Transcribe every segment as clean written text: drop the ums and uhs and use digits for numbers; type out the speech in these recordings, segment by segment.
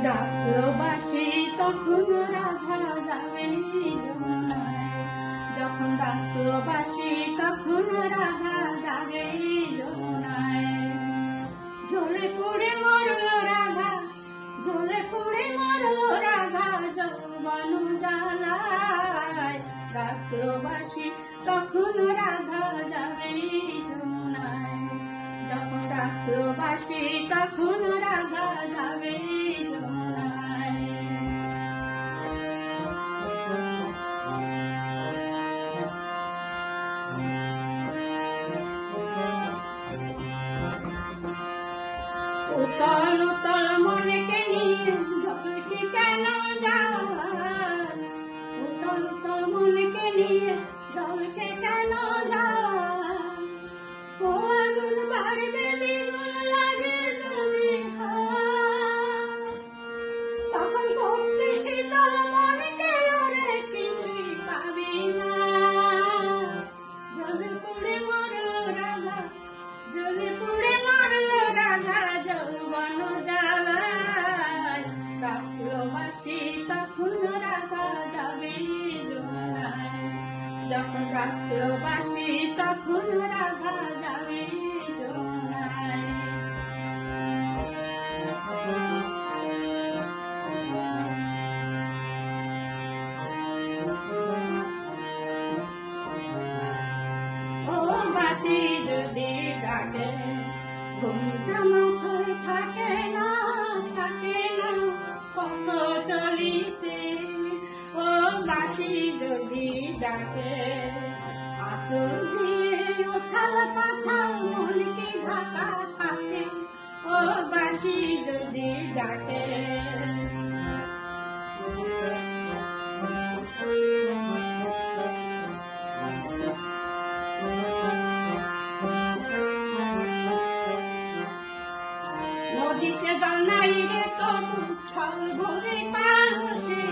রাত্রবাসী তখন রাধা যাবে যমুনায়, যখন রাত্রবাসী তখন রাধা যাবে যমুনায়। জ্বলে পুড়ে মরল রাধা, জ্বলে পুড়ে মরল রাধা যৌবন জ্বালায়। রাত্রবাসী তখন রাধা যাবে যমুনায়, যখন রাত্রবাসী তখন রাধা যাবে যমুনায়। উতল উতল মনকে নিয়ে জলকে কেন যায়, উতল উতল মনকে নিয়ে জলকে কেন যায়। ও আগুন বাড়বে দ্বিগুণ লাগে যদি খায়, তখন ভক্তি শীতল মনকে ওরে কিছুই পাবি না। জ্বলে পুড়ে মরল রাধা, জ্বলে পুড়ে মরল রাধা যৌবন জ্বালায়। রাত্রবাসী তখন রাধা যাবে যমুনায়, যখন রাত্রবাসী তখন রাধা যাবে যমুনায়। ও বাসি যদি ডাকে ঘুমটা মাথায় থাকে না, থাকে না কত চলিতে। ও বাসি যদি ডাকে আঁচল দিয়ে ওঠাল পাথাল মনকে ঢাকা থাকে। ও বাসি যদি ডাকে নদীতে জল নাই রে তবু ছল ভরে কলসে,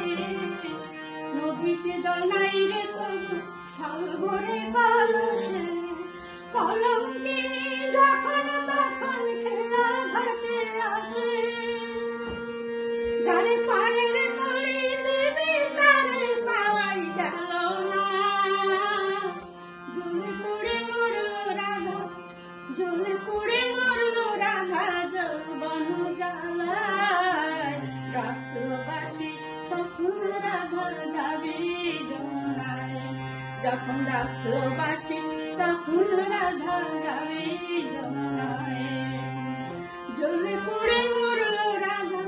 নদীতে জল নাই রে তবু ছল ভরে কলসে। কলঙ্কিনী যখন তখন খেলা ঘাটে আসে, যারে পানের তলি দেবে তারে পাওয়াই গেল না। জ্বলে পুড়ে মরল রাধা, জ্বলে পুড়ে মরল রাধা যৌবন জ্বালায়। রাত্রবাসী তখন রাধা যাবে যমুনায়, যখন রাত্রবাসী তখন রাধা যাবে যমুনায়। জ্বলে পুড়ে মরল রাধা,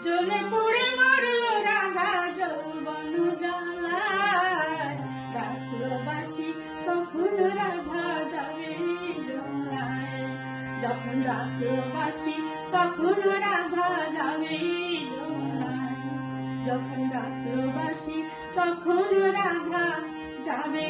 জ্বলে পুড়ে মরল রাধা যৌবন জ্বালায়। রাত্রবাসী তখন রাধা যাবে যমুনায়, যখন রাত্রবাসী তখন রাধা যাবে যমুনায়, যখন রাত্রবাসী তখন রাধা যাবে।